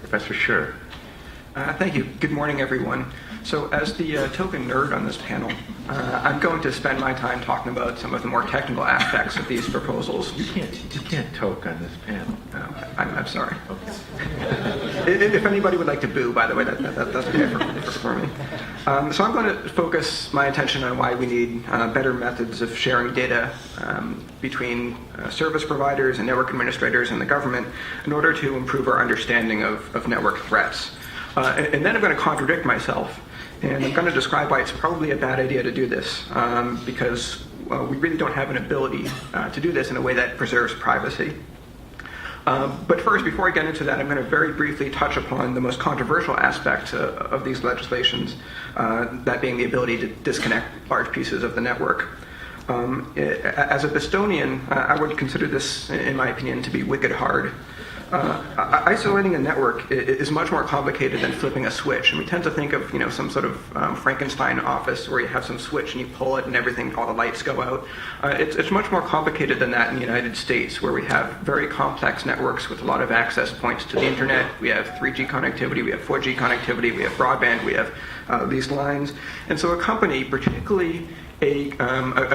Professor Schur. Thank you. Good morning, everyone. So as the token nerd on this panel, I'm going to spend my time talking about some of the more technical aspects of these proposals. You can't toke on this panel. I'm sorry. Okay. If anybody would like to boo, by the way, that's okay for me. So I'm going to focus my attention on why we need better methods of sharing data between service providers and network administrators and the government in order to improve our understanding of network threats. And then I'm going to contradict myself, and I'm going to describe why it's probably a bad idea to do this, because we really don't have an ability to do this in a way that preserves privacy. But first, before I get into that, I'm going to very briefly touch upon the most controversial aspect of these legislations, that being the ability to disconnect large pieces of the network. As a Bostonian, I would consider this, in my opinion, to be wicked hard. Isolating a network is much more complicated than flipping a switch, and we tend to think of some sort of Frankenstein office where you have some switch and you pull it and everything, all the lights go out. It's much more complicated than that in the United States, where we have very complex networks with a lot of access points to the internet. We have 3G connectivity, we have 4G connectivity, we have broadband, we have these lines, and so a company, particularly a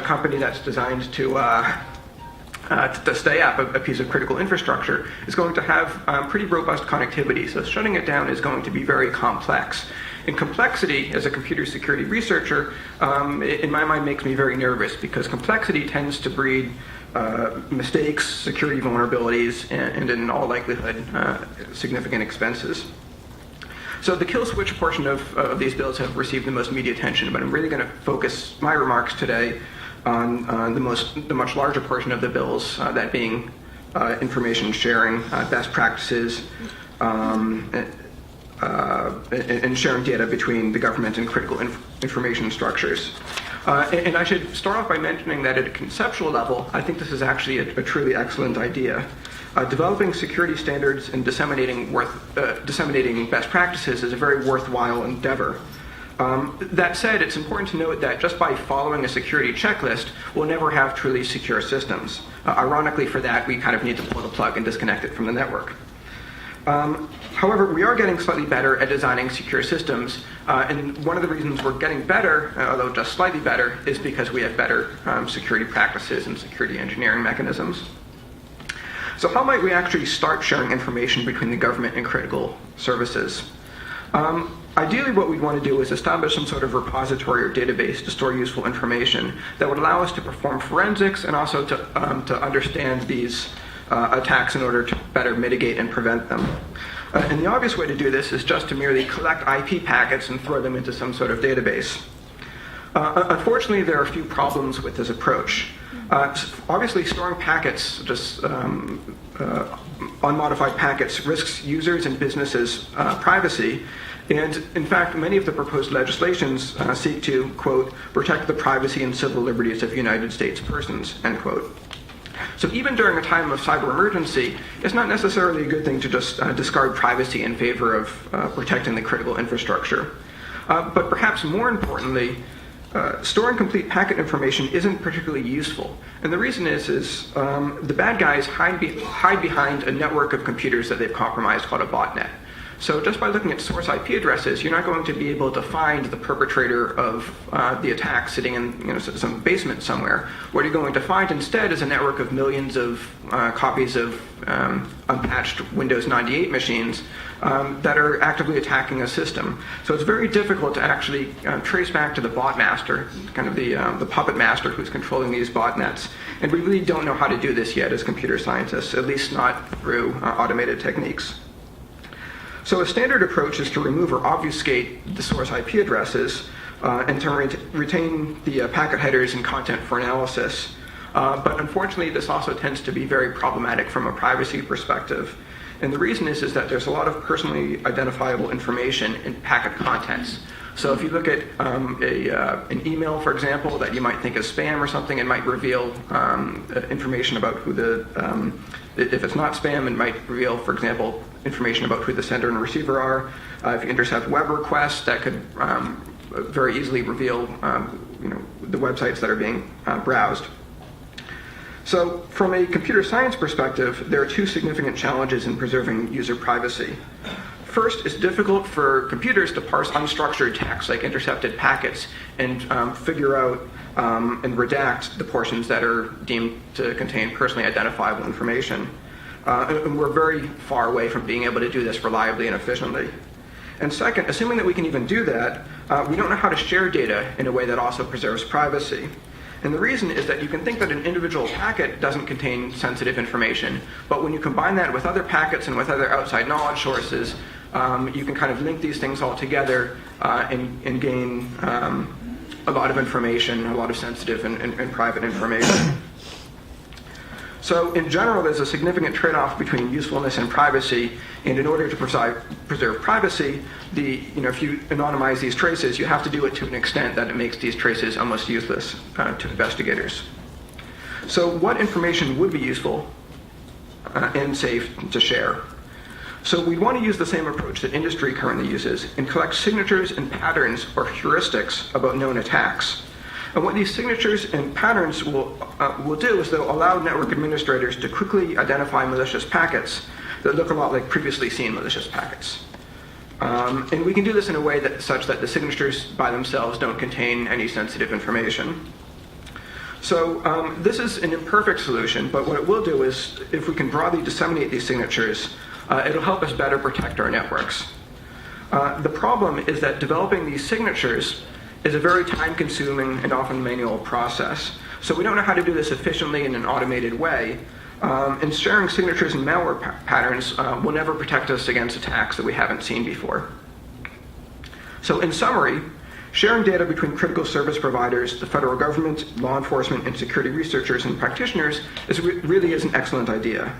company that's designed to stay up a piece of critical infrastructure, is going to have pretty robust connectivity. So shutting it down is going to be very complex. And complexity, as a computer security researcher, in my mind makes me very nervous, because complexity tends to breed mistakes, security vulnerabilities, and in all likelihood, significant expenses. So the kill switch portion of these bills have received the most media attention, but I'm really going to focus my remarks today on the much larger portion of the bills, that being information sharing, best practices, and sharing data between the government and critical information structures. And I should start off by mentioning that at a conceptual level, I think this is actually a truly excellent idea. Developing security standards and disseminating best practices is a very worthwhile endeavor. That said, it's important to note that just by following a security checklist, we'll never have truly secure systems. Ironically, for that, we kind of need to pull the plug and disconnect it from the network. However, we are getting slightly better at designing secure systems, and one of the reasons we're getting better, although just slightly better, is because we have better security practices and security engineering mechanisms. So how might we actually start sharing information between the government and critical services? Ideally, what we'd want to do is establish some sort of repository or database to store useful information that would allow us to perform forensics and also to understand these attacks in order to better mitigate and prevent them. And the obvious way to do this is just to merely collect IP packets and throw them into some sort of database. Unfortunately, there are a few problems with this approach. Obviously, storing packets, just unmodified packets, risks users and businesses' privacy. And in fact, many of the proposed legislations seek to, quote, protect the privacy and civil liberties of United States persons, end quote. So even during a time of cyber emergency, it's not necessarily a good thing to just discard privacy in favor of protecting the critical infrastructure. But perhaps more importantly, storing complete packet information isn't particularly useful. And the reason is the bad guys hide behind a network of computers that they've compromised called a botnet. So just by looking at source IP addresses, you're not going to be able to find the perpetrator of the attack sitting in some basement somewhere. What you're going to find instead is a network of millions of copies of unpatched Windows 98 machines that are actively attacking a system. So it's very difficult to actually trace back to the bot master, kind of the puppet master who's controlling these botnets. And we really don't know how to do this yet as computer scientists, at least not through automated techniques. So a standard approach is to remove or obfuscate the source IP addresses and to retain the packet headers and content for analysis. But unfortunately, this also tends to be very problematic from a privacy perspective. And the reason is that there's a lot of personally identifiable information in packet contents. So if you look at an email, for example, that you might think is spam or something, it might reveal information about who if it's not spam, it might reveal, for example, information about who the sender and receiver are. If you intercept web requests, that could very easily reveal the websites that are being browsed. So from a computer science perspective, there are two significant challenges in preserving user privacy. First, it's difficult for computers to parse unstructured text like intercepted packets and figure out and redact the portions that are deemed to contain personally identifiable information. And we're very far away from being able to do this reliably and efficiently. And second, assuming that we can even do that, we don't know how to share data in a way that also preserves privacy. And the reason is that you can think that an individual packet doesn't contain sensitive information, but when you combine that with other packets and with other outside knowledge sources, you can kind of link these things all together and gain a lot of information, a lot of sensitive and private information. So in general, there's a significant trade-off between usefulness and privacy, and in order to preserve privacy, if you anonymize these traces, you have to do it to an extent that it makes these traces almost useless to investigators. So what information would be useful and safe to share? So we want to use the same approach that industry currently uses and collect signatures and patterns or heuristics about known attacks. And what these signatures and patterns will do is they'll allow network administrators to quickly identify malicious packets that look a lot like previously seen malicious packets. And we can do this in a way such that the signatures by themselves don't contain any sensitive information. So this is an imperfect solution, but what it will do is, if we can broadly disseminate these signatures, it'll help us better protect our networks. The problem is that developing these signatures is a very time-consuming and often manual process. So we don't know how to do this efficiently in an automated way, and sharing signatures and malware patterns will never protect us against attacks that we haven't seen before. So in summary, sharing data between critical service providers, the federal government, law enforcement, and security researchers and practitioners really is an excellent idea.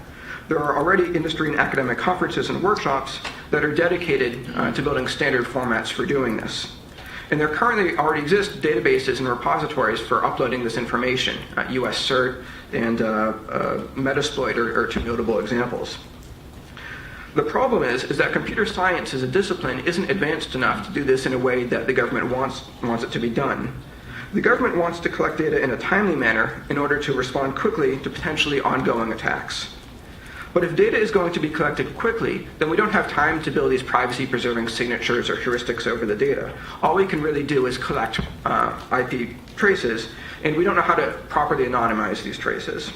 There are already industry and academic conferences and workshops that are dedicated to building standard formats for doing this. And there currently already exist databases and repositories for uploading this information. US CERT and Metasploit are two notable examples. The problem is that computer science as a discipline isn't advanced enough to do this in a way that the government wants it to be done. The government wants to collect data in a timely manner in order to respond quickly to potentially ongoing attacks. But if data is going to be collected quickly, then we don't have time to build these privacy-preserving signatures or heuristics over the data. All we can really do is collect IP traces, and we don't know how to properly anonymize these traces.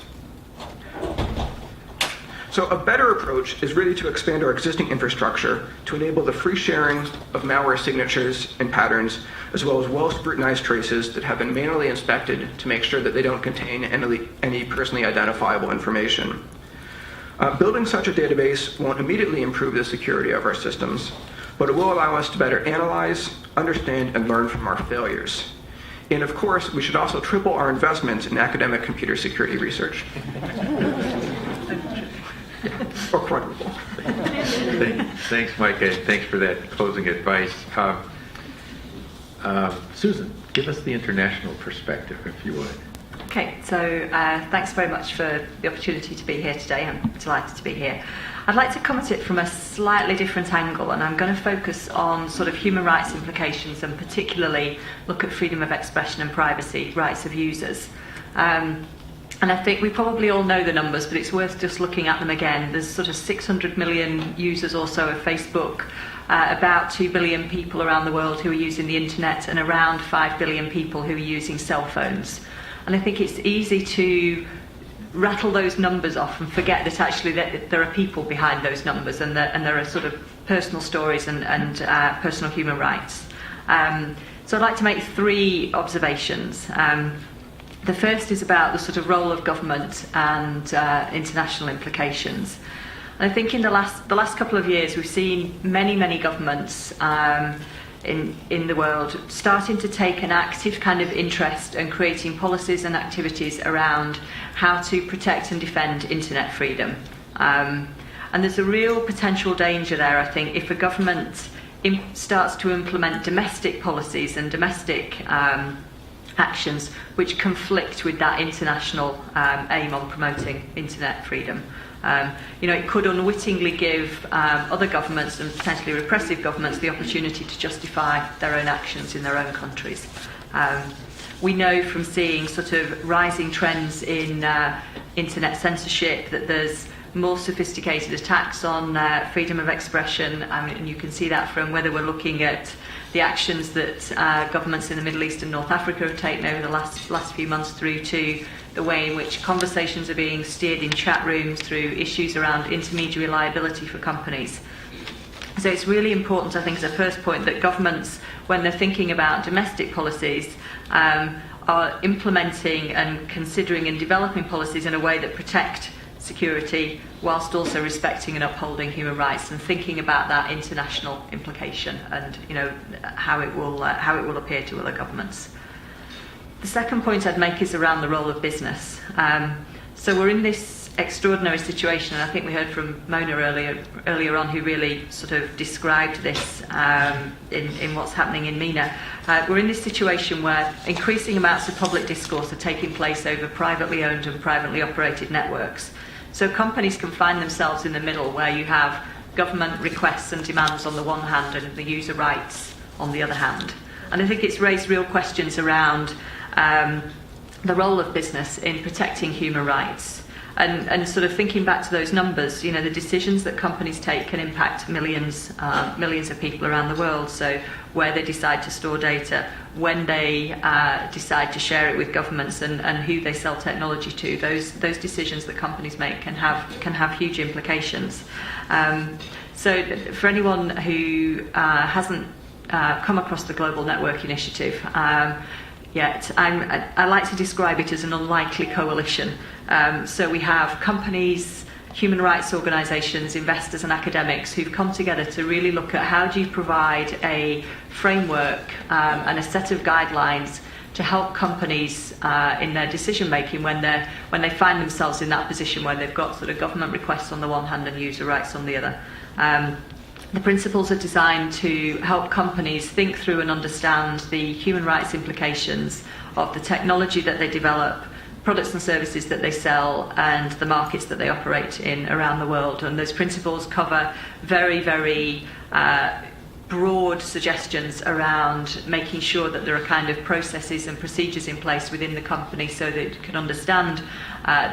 So a better approach is really to expand our existing infrastructure to enable the free sharing of malware signatures and patterns, as well as well-scrutinized traces that have been manually inspected to make sure that they don't contain any personally identifiable information. Building such a database won't immediately improve the security of our systems, but it will allow us to better analyze, understand, and learn from our failures. And of course, we should also triple our investment in academic computer security research. Or quadruple. Thanks, Mike, and thanks for that closing advice. Susan, give us the international perspective, if you would. Okay, so thanks very much for the opportunity to be here today. I'm delighted to be here. I'd like to come at it from a slightly different angle, and I'm going to focus on sort of human rights implications and particularly look at freedom of expression and privacy, rights of users. And I think we probably all know the numbers, but it's worth just looking at them again. There's sort of 600 million users or so of Facebook, about 2 billion people around the world who are using the internet, and around 5 billion people who are using cell phones. And I think it's easy to rattle those numbers off and forget that actually there are people behind those numbers, and there are sort of personal stories and personal human rights. So I'd like to make 3 observations. The first is about the sort of role of government and international implications. And I think in the last couple of years we've seen many governments in the world starting to take an active kind of interest in creating policies and activities around how to protect and defend internet freedom. And there's a real potential danger there, I think, if a government starts to implement domestic policies and domestic actions which conflict with that international aim on promoting internet freedom. It could unwittingly give other governments and potentially repressive governments the opportunity to justify their own actions in their own countries. We know from seeing sort of rising trends in internet censorship that there's more sophisticated attacks on freedom of expression, and you can see that from whether we're looking at the actions that governments in the Middle East and North Africa have taken over the last few months, through to the way in which conversations are being steered in chat rooms, through issues around intermediary liability for companies. So it's really important, I think, as a first point, that governments, when they're thinking about domestic policies, are implementing and considering and developing policies in a way that protect security whilst also respecting and upholding human rights, and thinking about that international implication and how it will appear to other governments. The second point I'd make is around the role of business. So we're in this extraordinary situation, and I think we heard from Mona earlier on, who really sort of described this in what's happening in MENA. We're in this situation where increasing amounts of public discourse are taking place over privately owned and privately operated networks. So companies can find themselves in the middle, where you have government requests and demands on the one hand and the user rights on the other hand. And I think it's raised real questions around the role of business in protecting human rights. And sort of thinking back to those numbers, the decisions that companies take can impact millions of people around the world. So where they decide to store data, when they decide to share it with governments, and who they sell technology to, those decisions that companies make can have huge implications. So for anyone who hasn't come across the Global Network Initiative yet, I like to describe it as an unlikely coalition. So we have companies, human rights organisations, investors and academics who've come together to really look at how do you provide a framework and a set of guidelines to help companies in their decision making when they find themselves in that position where they've got sort of government requests on the one hand and user rights on the other. The principles are designed to help companies think through and understand the human rights implications of the technology that they develop, products and services that they sell, and the markets that they operate in around the world. And those principles cover very, very broad suggestions around making sure that there are kind of processes and procedures in place within the company so that it can understand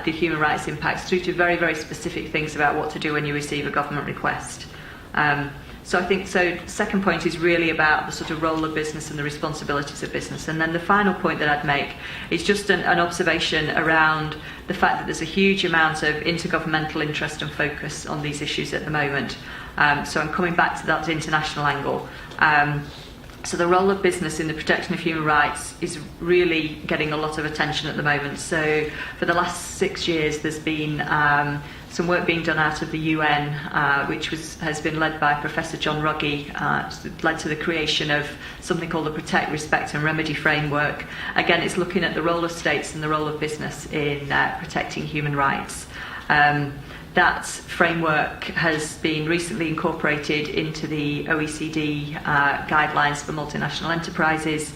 the human rights impacts, through to very, very specific things about what to do when you receive a government request. So I think, second point is really about the sort of role of business and the responsibilities of business. And then the final point that I'd make is just an observation around the fact that there's a huge amount of intergovernmental interest and focus on these issues at the moment. So I'm coming back to that international angle. So the role of business in the protection of human rights is really getting a lot of attention at the moment. So for the last 6 years, there's been some work being done out of the UN, which has been led by Professor John Ruggie, led to the creation of something called the Protect, Respect and Remedy Framework. Again, it's looking at the role of states and the role of business in protecting human rights. That framework has been recently incorporated into the OECD guidelines for multinational enterprises,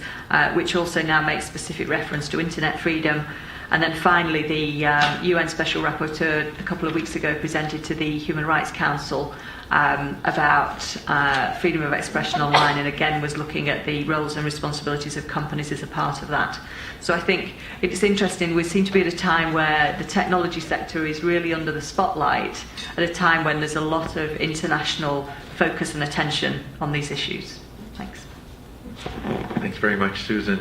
which also now makes specific reference to internet freedom. And then finally, the UN Special Rapporteur a couple of weeks ago presented to the Human Rights Council about freedom of expression online, and again was looking at the roles and responsibilities of companies as a part of that. So I think it's interesting, we seem to be at a time where the technology sector is really under the spotlight, at a time when there's a lot of international focus and attention on these issues. Thanks. Thanks very much, Susan.